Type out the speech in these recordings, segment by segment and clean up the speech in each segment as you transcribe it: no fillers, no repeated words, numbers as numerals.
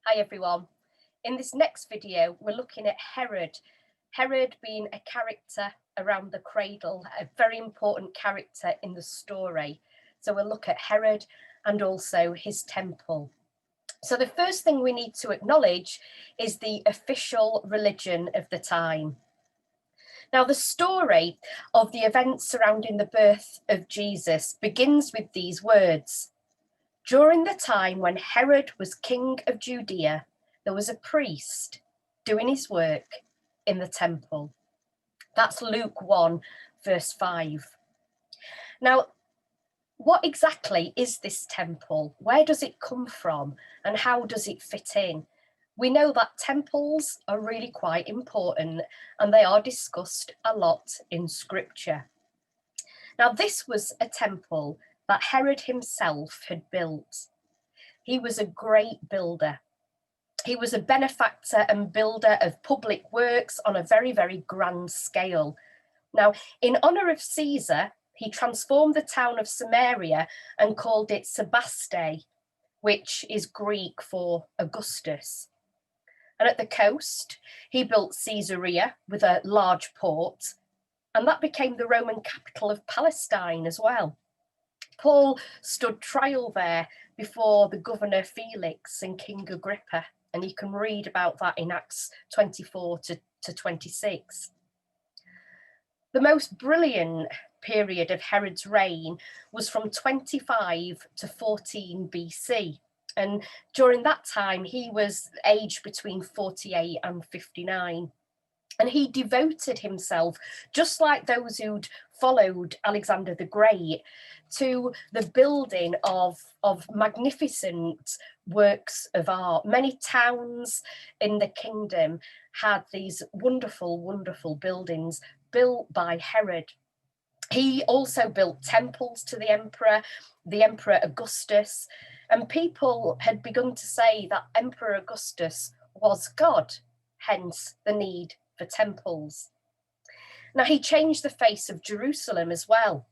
Hi everyone. In this next video, we're looking at Herod. Herod being a character around the cradle, a very important character in the story. So we'll look at Herod and also his temple. So the first thing we need to acknowledge is the official religion of the time. Now, the story of the events surrounding the birth of Jesus begins with these words. During the time when Herod was king of Judea, there was a priest doing his work in the temple. That's Luke 1, verse 5. Now, what exactly is this temple? Where does it come from? And how does it fit in? We know that temples are really quite important and they are discussed a lot in scripture. Now, this was a temple that Herod himself had built. He was a great builder. He was a benefactor and builder of public works on a very, very grand scale. Now, in honor of Caesar, he transformed the town of Samaria and called it Sebaste, which is Greek for Augustus. And at the coast, he built Caesarea with a large port, and that became the Roman capital of Palestine as well. Paul stood trial there before the governor Felix and King Agrippa, and you can read about that in Acts 24 to 26. The most brilliant period of Herod's reign was from 25 to 14 BC. And during that time, he was aged between 48 and 59. And he devoted himself, just like those who'd followed Alexander the Great, to the building of magnificent works of art. Many towns in the kingdom had these wonderful, wonderful buildings built by Herod. He also built temples to the Emperor Augustus, and people had begun to say that Emperor Augustus was God, hence the need for temples. Now, he changed the face of Jerusalem as well.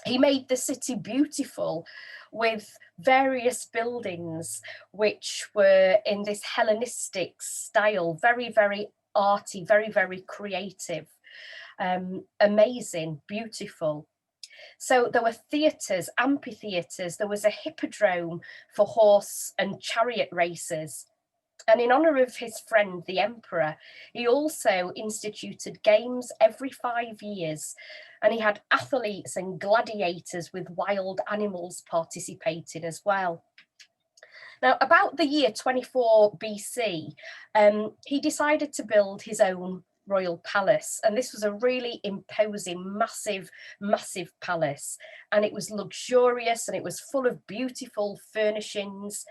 He made the city beautiful with various buildings which were in this Hellenistic style, very, very arty, very, very creative, amazing, beautiful. So there were theatres, amphitheatres, there was a hippodrome for horse and chariot races. And in honour of his friend, the emperor, he also instituted games every 5 years. And he had athletes and gladiators with wild animals participating as well. Now, about the year 24 BC, he decided to build his own royal palace. And this was a really imposing, massive, massive palace. And it was luxurious and it was full of beautiful furnishings.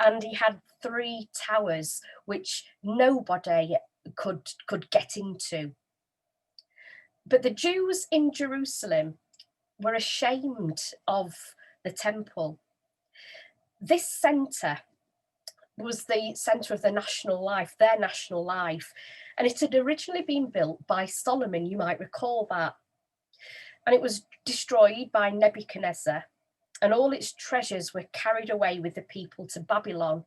And he had 3 towers, which nobody could get into. But the Jews in Jerusalem were ashamed of the temple. This centre was the centre of the national life, their national life. And it had originally been built by Solomon, you might recall that. And it was destroyed by Nebuchadnezzar, and all its treasures were carried away with the people to Babylon.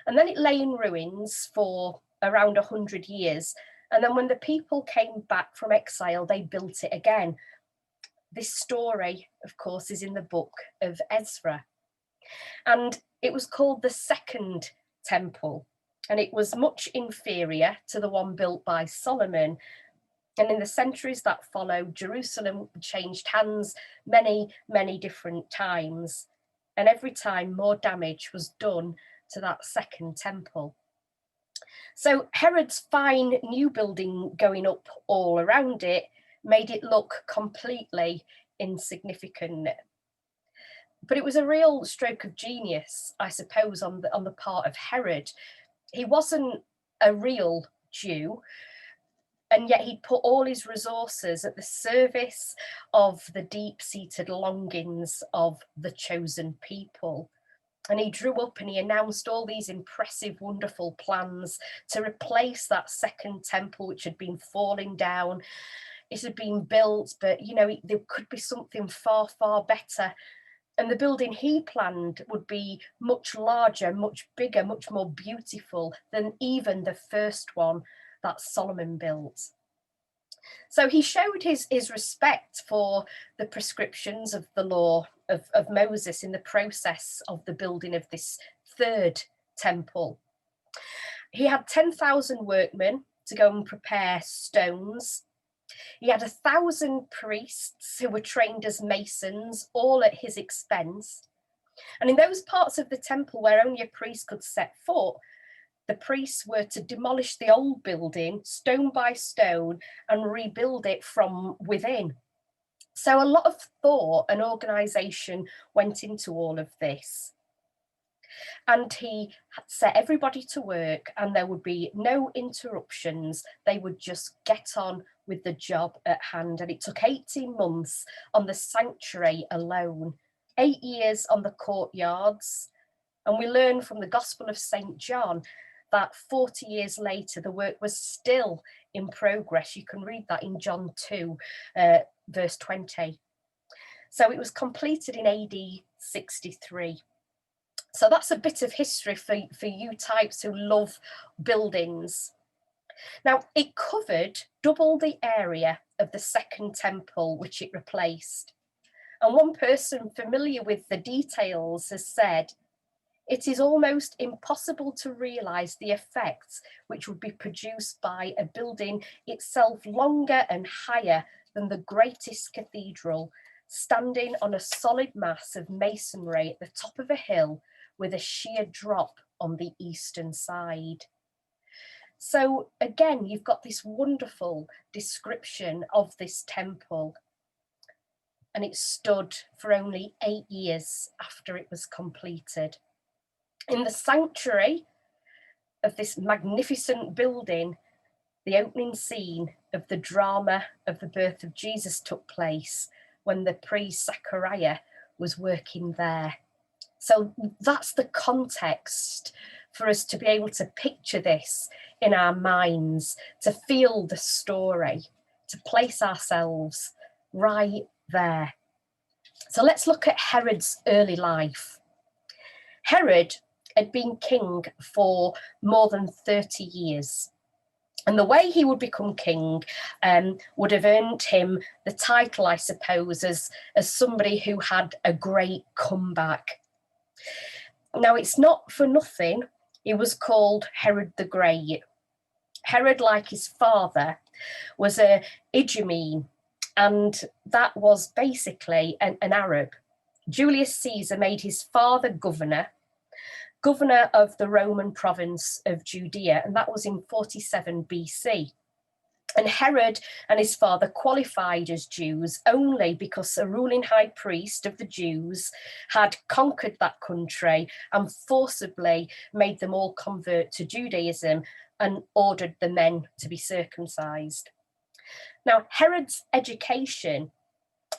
And then it lay in ruins for around 100 years. And then when the people came back from exile, they built it again. This story, of course, is in the book of Ezra. And it was called the Second Temple, and it was much inferior to the one built by Solomon. And in the centuries that followed, Jerusalem changed hands many, many different times. And every time more damage was done to that second temple. So Herod's fine new building going up all around it made it look completely insignificant. But it was a real stroke of genius, I suppose, on the part of Herod. He wasn't a real Jew, and yet he'd put all his resources at the service of the deep-seated longings of the chosen people. And he drew up and he announced all these impressive, wonderful plans to replace that second temple, which had been falling down. It had been built, but, there could be something far, far better. And the building he planned would be much larger, much bigger, much more beautiful than even the first one that Solomon built. So he showed his respect for the prescriptions of the law of Moses in the process of the building of this third temple. He had 10,000 workmen to go and prepare stones. He had 1,000 priests who were trained as masons, all at his expense. And in those parts of the temple where only a priest could set foot, the priests were to demolish the old building stone by stone and rebuild it from within. So a lot of thought and organisation went into all of this. And he set everybody to work, and there would be no interruptions. They would just get on with the job at hand. And it took 18 months on the sanctuary alone, 8 years on the courtyards. And we learn from the Gospel of St. John that 40 years later, the work was still in progress. You can read that in John 2, verse 20. So it was completed in AD 63. So that's a bit of history for you types who love buildings. Now, it covered double the area of the second temple, which it replaced. And one person familiar with the details has said, "It is almost impossible to realise the effects which would be produced by a building itself longer and higher than the greatest cathedral, standing on a solid mass of masonry at the top of a hill with a sheer drop on the eastern side." So again, you've got this wonderful description of this temple, and it stood for only 8 years after it was completed. In the sanctuary of this magnificent building, the opening scene of the drama of the birth of Jesus took place when the priest Zechariah was working there. So that's the context for us to be able to picture this in our minds, to feel the story, to place ourselves right there. So let's look at Herod's early life. Herod had been king for more than 30 years. And the way he would become king would have earned him the title, I suppose, as somebody who had a great comeback. Now, it's not for nothing he was called Herod the Great. Herod, like his father, was a Idumean, and that was basically an Arab. Julius Caesar made his father governor of the Roman province of Judea, and that was in 47 BC. And Herod and his father qualified as Jews only because a ruling high priest of the Jews had conquered that country and forcibly made them all convert to Judaism and ordered the men to be circumcised. Now, Herod's education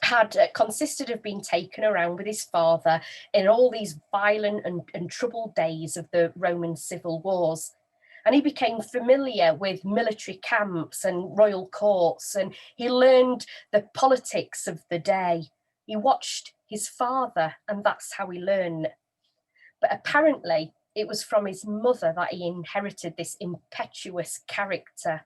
had consisted of being taken around with his father in all these violent and troubled days of the Roman civil wars. And he became familiar with military camps and royal courts, and he learned the politics of the day. He watched his father, and that's how he learned. But apparently, it was from his mother that he inherited this impetuous character.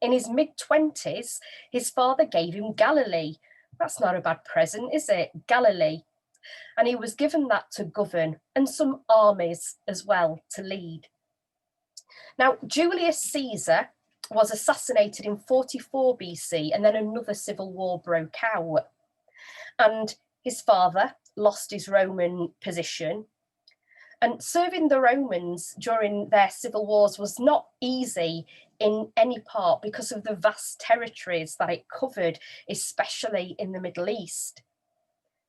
In his mid-20s, his father gave him Galilee. That's not a bad present, is it? Galilee. And he was given that to govern, and some armies as well to lead. Now, Julius Caesar was assassinated in 44 BC, and then another civil war broke out. And his father lost his Roman position. And serving the Romans during their civil wars was not easy in any part because of the vast territories that it covered, especially in the Middle East.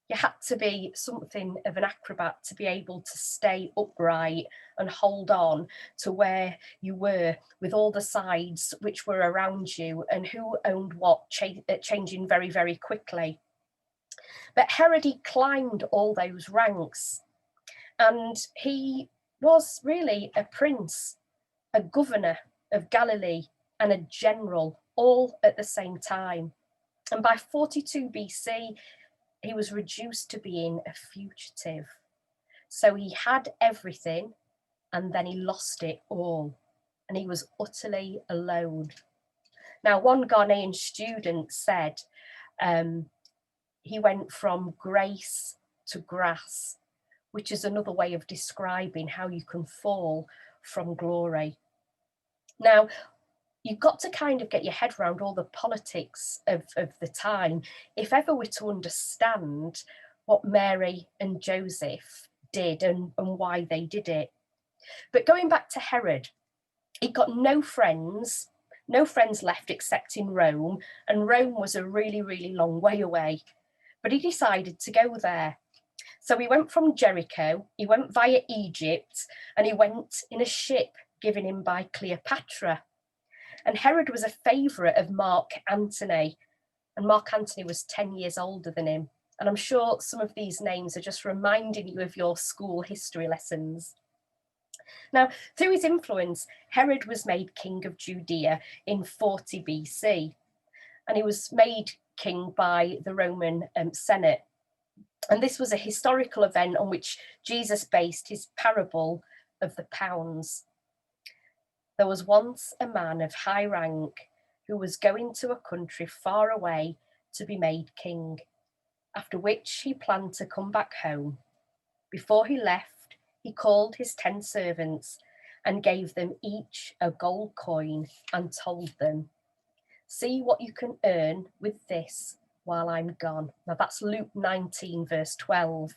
You had to be something of an acrobat to be able to stay upright and hold on to where you were with all the sides which were around you and who owned what, changing very, very quickly. But Herod, he climbed all those ranks, and he was really a prince, a governor of Galilee, and a general all at the same time. And by 42 BC, he was reduced to being a fugitive. So he had everything and then he lost it all, and he was utterly alone. Now, one Ghanaian student said he went from grace to grass, which is another way of describing how you can fall from glory. Now, you've got to kind of get your head around all the politics of the time, if ever we're to understand what Mary and Joseph did and why they did it. But going back to Herod, he got no friends left except in Rome, and Rome was a really, really long way away. But he decided to go there. So he went from Jericho, he went via Egypt, and he went in a ship given him by Cleopatra. And Herod was a favourite of Mark Antony, and Mark Antony was 10 years older than him. And I'm sure some of these names are just reminding you of your school history lessons. Now, through his influence, Herod was made king of Judea in 40 BC, and he was made king by the Roman Senate. And this was a historical event on which Jesus based his parable of the pounds. There was once a man of high rank who was going to a country far away to be made king, after which he planned to come back home. Before he left, he called his 10 servants and gave them each a gold coin and told them, "See what you can earn with this while I'm gone." Now that's Luke 19, verse 12.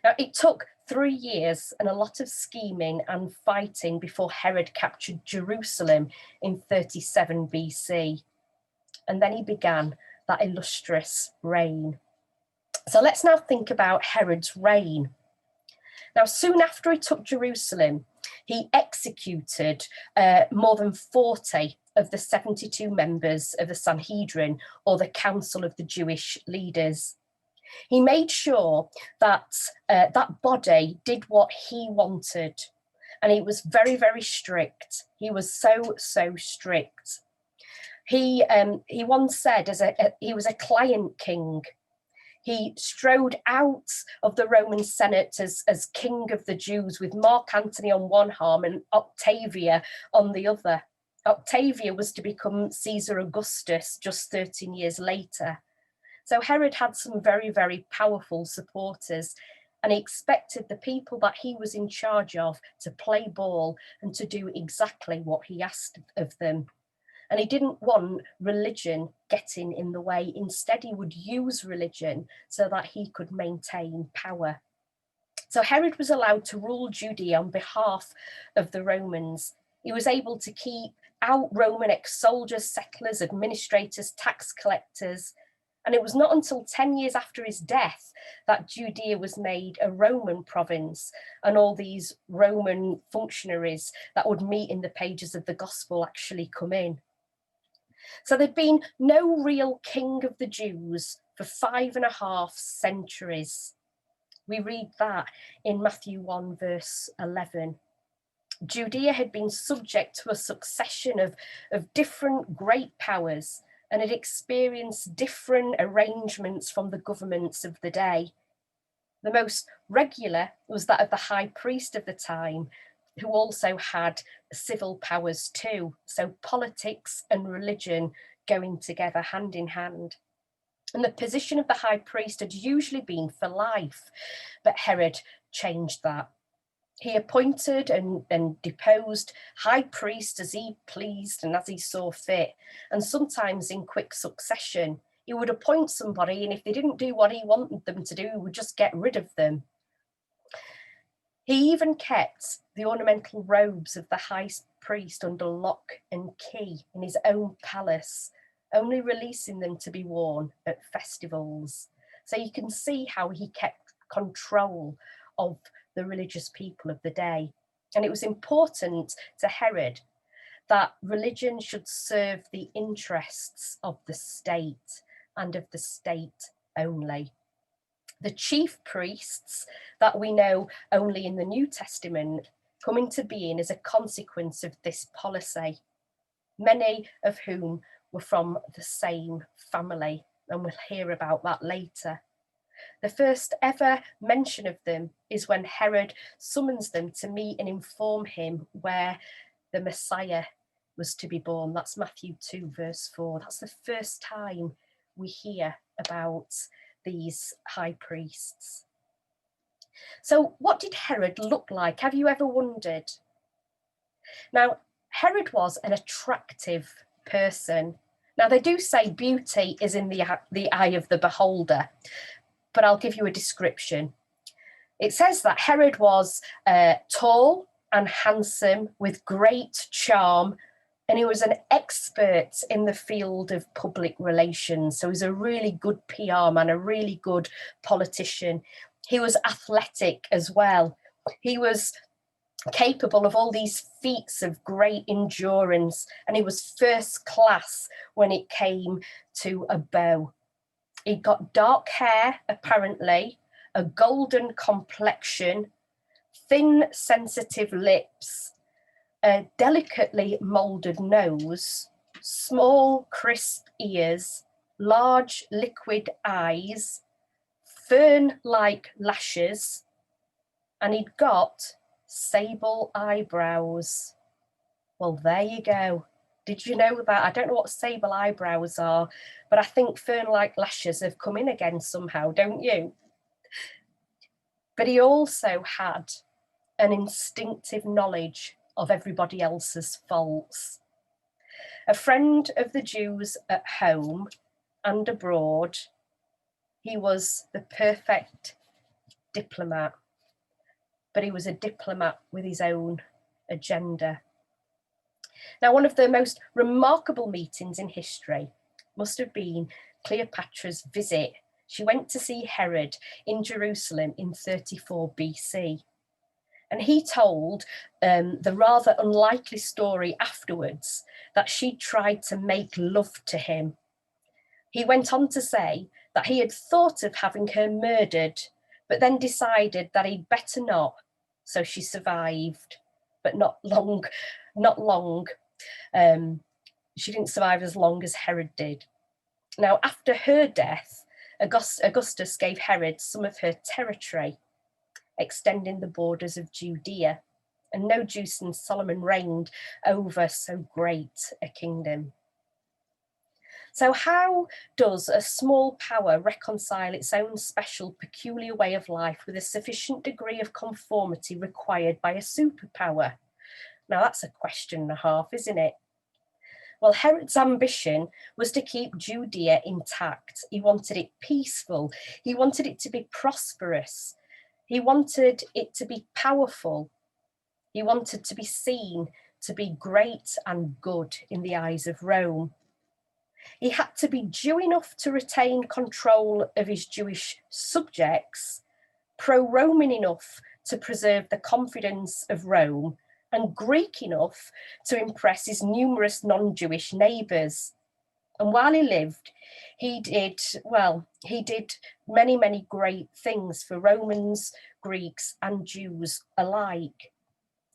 Now it took 3 years and a lot of scheming and fighting before Herod captured Jerusalem in 37 BC. And then he began that illustrious reign. So let's now think about Herod's reign. Now, soon after he took Jerusalem, he executed more than 40 of the 72 members of the Sanhedrin, or the Council of the Jewish Leaders. He made sure that that body did what he wanted, and he was very, very strict. He was so strict. He once said, he was a client king. He strode out of the Roman Senate as king of the Jews, with Mark Antony on one arm and Octavia on the other. Octavia was to become Caesar Augustus just 13 years later. So Herod had some very, very powerful supporters, and he expected the people that he was in charge of to play ball and to do exactly what he asked of them. And he didn't want religion getting in the way. Instead, he would use religion so that he could maintain power. So Herod was allowed to rule Judea on behalf of the Romans. He was able to keep out Roman ex-soldiers, settlers, administrators, tax collectors. And it was not until 10 years after his death that Judea was made a Roman province, and all these Roman functionaries that would meet in the pages of the gospel actually come in. So there'd been no real king of the Jews for 5.5 centuries. We read that in Matthew 1, verse 11. Judea had been subject to a succession of different great powers, and had experienced different arrangements from the governments of the day. The most regular was that of the high priest of the time, who also had civil powers too. So politics and religion going together hand in hand. And the position of the high priest had usually been for life, but Herod changed that. He appointed and deposed high priests as he pleased and as he saw fit, and sometimes in quick succession. He would appoint somebody, and if they didn't do what he wanted them to do, he would just get rid of them. He even kept the ornamental robes of the high priest under lock and key in his own palace, only releasing them to be worn at festivals. So you can see how he kept control of the religious people of the day. And it was important to Herod that religion should serve the interests of the state, and of the state only. The chief priests that we know only in the New Testament come into being as a consequence of this policy, many of whom were from the same family, and we'll hear about that later. The first ever mention of them is when Herod summons them to meet and inform him where the Messiah was to be born. That's Matthew 2, verse 4. That's the first time we hear about these high priests. So what did Herod look like? Have you ever wondered? Now, Herod was an attractive person. Now, they do say beauty is in the eye of the beholder, but I'll give you a description. It says that Herod was tall and handsome with great charm, and he was an expert in the field of public relations. So he's a really good PR man, a really good politician. He was athletic as well. He was capable of all these feats of great endurance, and he was first class when it came to a bow. He got dark hair, apparently, a golden complexion, thin, sensitive lips, a delicately moulded nose, small, crisp ears, large, liquid eyes, fern-like lashes, and he'd got sable eyebrows. Well, there you go. Did you know that? I don't know what sable eyebrows are, but I think fern-like lashes have come in again somehow, don't you? But he also had an instinctive knowledge of everybody else's faults. A friend of the Jews at home and abroad, he was the perfect diplomat, but he was a diplomat with his own agenda. Now, one of the most remarkable meetings in history must have been Cleopatra's visit. She went to see Herod in Jerusalem in 34 BC. And he told the rather unlikely story afterwards that she tried to make love to him. He went on to say that he had thought of having her murdered, but then decided that he'd better not. So she survived, but not long. She didn't survive as long as Herod did. Now, after her death, Augustus gave Herod some of her territory, extending the borders of Judea, and no Jew since Solomon reigned over so great a kingdom. So how does a small power reconcile its own special, peculiar way of life with a sufficient degree of conformity required by a superpower? Now that's a question and a half, isn't it? Well, Herod's ambition was to keep Judea intact. He wanted it peaceful. He wanted it to be prosperous. He wanted it to be powerful. He wanted to be seen to be great and good in the eyes of Rome. He had to be Jew enough to retain control of his Jewish subjects, pro-Roman enough to preserve the confidence of Rome, and Greek enough to impress his numerous non-Jewish neighbours. And while he lived, he did many, many great things for Romans, Greeks, and Jews alike.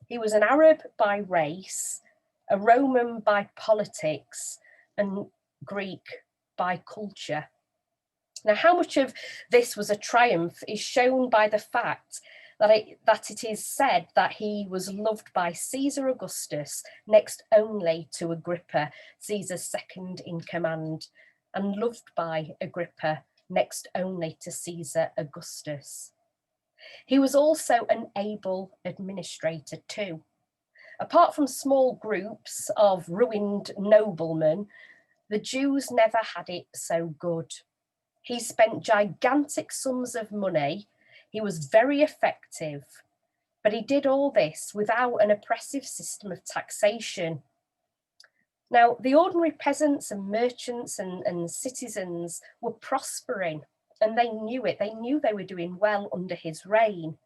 He was an Arab by race, a Roman by politics, and Greek by culture. Now, how much of this was a triumph is shown by the fact that it is said that he was loved by Caesar Augustus, next only to Agrippa, Caesar's second in command, and loved by Agrippa, next only to Caesar Augustus. He was also an able administrator too. Apart from small groups of ruined noblemen, the Jews never had it so good. He spent gigantic sums of money. He was very effective, but he did all this without an oppressive system of taxation. Now, the ordinary peasants and merchants and citizens were prospering, and they knew it. They knew they were doing well under his reign.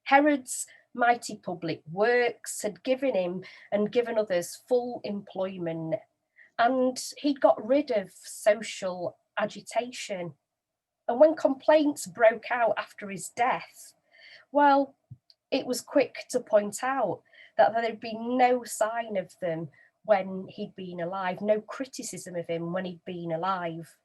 Herod's mighty public works had given him and given others full employment, and he'd got rid of social agitation. And when complaints broke out after his death, well, it was quick to point out that there'd been no sign of them when he'd been alive, no criticism of him when he'd been alive.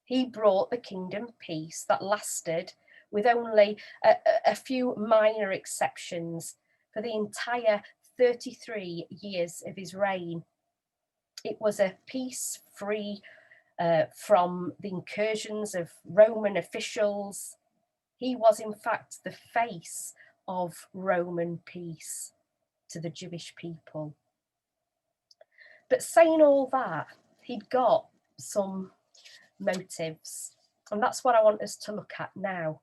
He brought the kingdom peace that lasted, with only a few minor exceptions, for the entire 33 years of his reign. It was a peace free from the incursions of Roman officials. He was, in fact, the face of Roman peace to the Jewish people. But saying all that, he'd got some motives, and that's what I want us to look at now.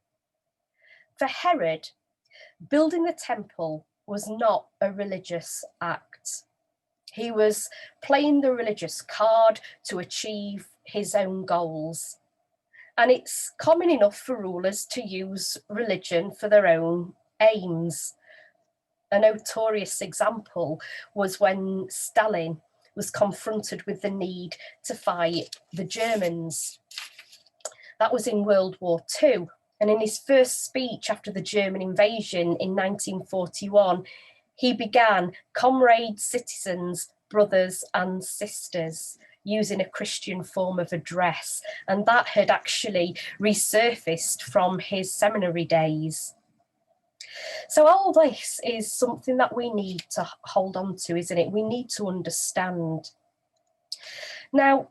For Herod, building the temple was not a religious act. He was playing the religious card to achieve his own goals. And it's common enough for rulers to use religion for their own aims. A notorious example was when Stalin was confronted with the need to fight the Germans. That was in World War II. And in his first speech after the German invasion in 1941, he began, "Comrade citizens, brothers and sisters," using a Christian form of address. And that had actually resurfaced from his seminary days. So all this is something that we need to hold on to, isn't it? We need to understand. Now,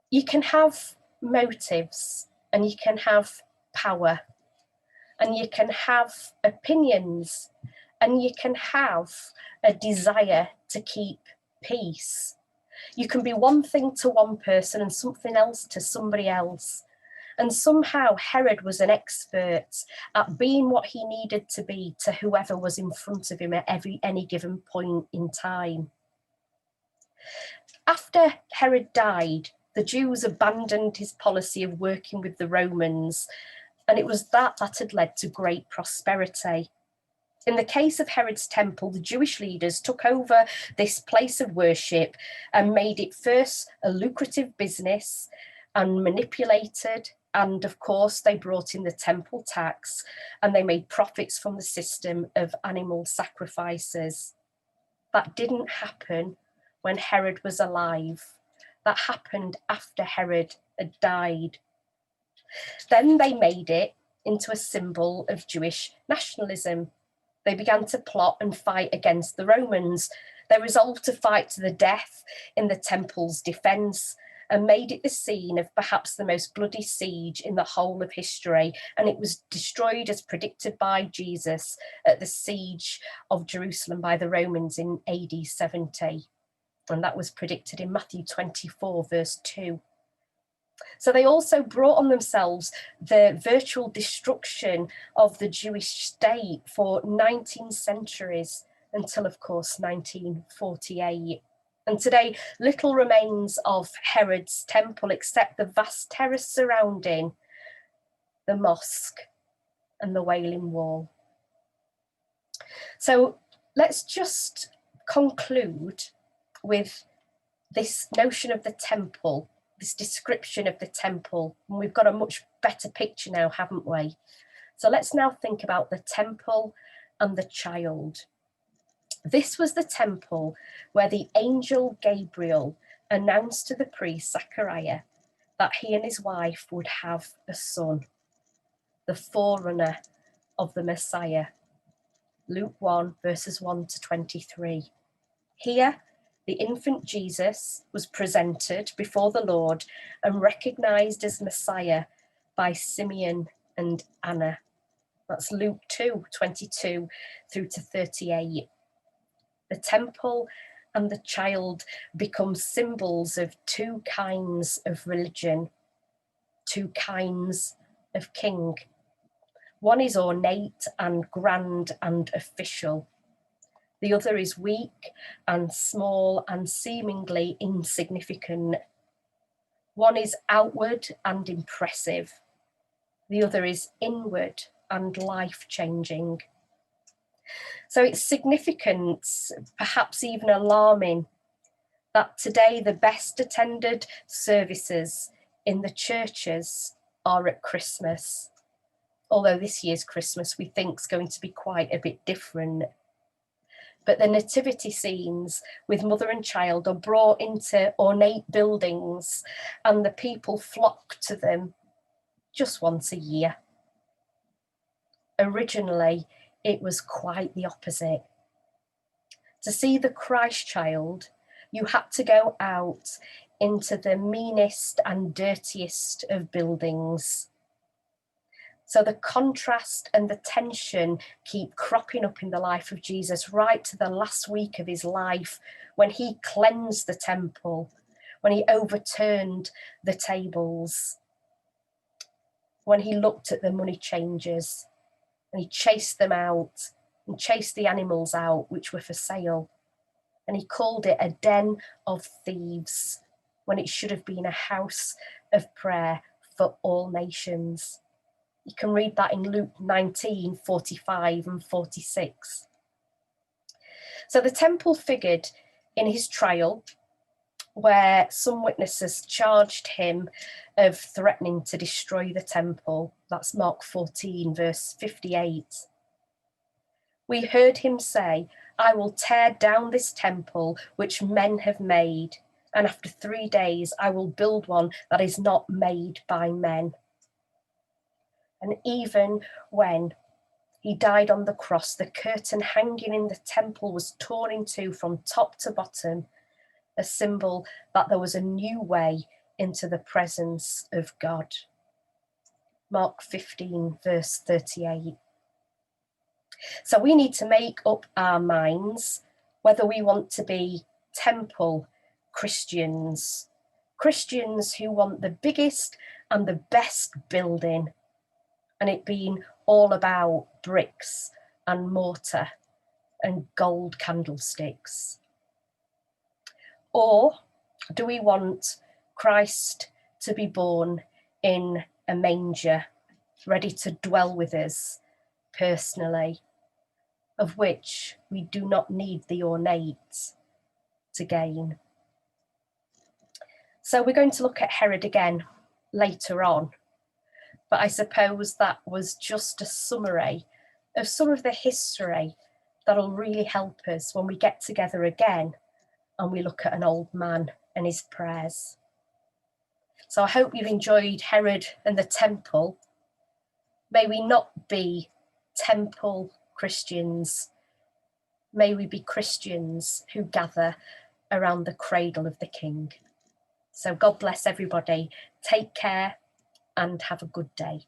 you can have motives and you can have power and you can have opinions and you can have a desire to keep peace. You can be one thing to one person and something else to somebody else. And somehow Herod was an expert at being what he needed to be to whoever was in front of him at any given point in time. After Herod died, the Jews abandoned his policy of working with the Romans, and it was that had led to great prosperity. In the case of Herod's temple, the Jewish leaders took over this place of worship and made it first a lucrative business and manipulated. And of course, they brought in the temple tax and they made profits from the system of animal sacrifices. That didn't happen when Herod was alive. That happened after Herod had died. Then they made it into a symbol of Jewish nationalism. They began to plot and fight against the Romans. They resolved to fight to the death in the temple's defence and made it the scene of perhaps the most bloody siege in the whole of history. And it was destroyed as predicted by Jesus at the siege of Jerusalem by the Romans in AD 70. And that was predicted in Matthew 24, verse 2. So they also brought on themselves the virtual destruction of the Jewish state for 19 centuries until, of course, 1948. And today, little remains of Herod's temple except the vast terrace surrounding the mosque and the Wailing Wall. So let's just conclude with this notion of the temple, this description of the temple. And we've got a much better picture now, haven't we? So let's now think about the temple and the child. This was the temple where the angel Gabriel announced to the priest Zechariah that he and his wife would have a son, the forerunner of the Messiah. Luke 1, verses 1 to 23. Here, the infant Jesus was presented before the Lord and recognized as Messiah by Simeon and Anna. That's Luke 2, 22 through to 38. The temple and the child become symbols of two kinds of religion, two kinds of king. One is ornate and grand and official. The other is weak and small and seemingly insignificant. One is outward and impressive. The other is inward and life-changing. So it's significant, perhaps even alarming, that today the best attended services in the churches are at Christmas. Although this year's Christmas we think is going to be quite a bit different. But the nativity scenes with mother and child are brought into ornate buildings, and the people flock to them just once a year. Originally, it was quite the opposite. To see the Christ child, you had to go out into the meanest and dirtiest of buildings. So the contrast and the tension keep cropping up in the life of Jesus right to the last week of his life, when he cleansed the temple, when he overturned the tables, when he looked at the money changers and he chased them out and chased the animals out which were for sale. And he called it a den of thieves when it should have been a house of prayer for all nations. You can read that in Luke 19, 45 and 46. So the temple figured in his trial, where some witnesses charged him of threatening to destroy the temple. That's Mark 14, verse 58. We heard him say, I will tear down this temple which men have made, and after 3 days I will build one that is not made by men. And even when he died on the cross, the curtain hanging in the temple was torn in two from top to bottom, a symbol that there was a new way into the presence of God. Mark 15, verse 38. So we need to make up our minds whether we want to be temple Christians, Christians who want the biggest and the best building, and it being all about bricks and mortar and gold candlesticks. Or do we want Christ to be born in a manger, ready to dwell with us personally, of which we do not need the ornate to gain? So we're going to look at Herod again later on, but I suppose that was just a summary of some of the history that'll really help us when we get together again and we look at an old man and his prayers. So I hope you've enjoyed Herod and the temple. May we not be temple Christians. May we be Christians who gather around the cradle of the King. So God bless everybody. Take care and have a good day.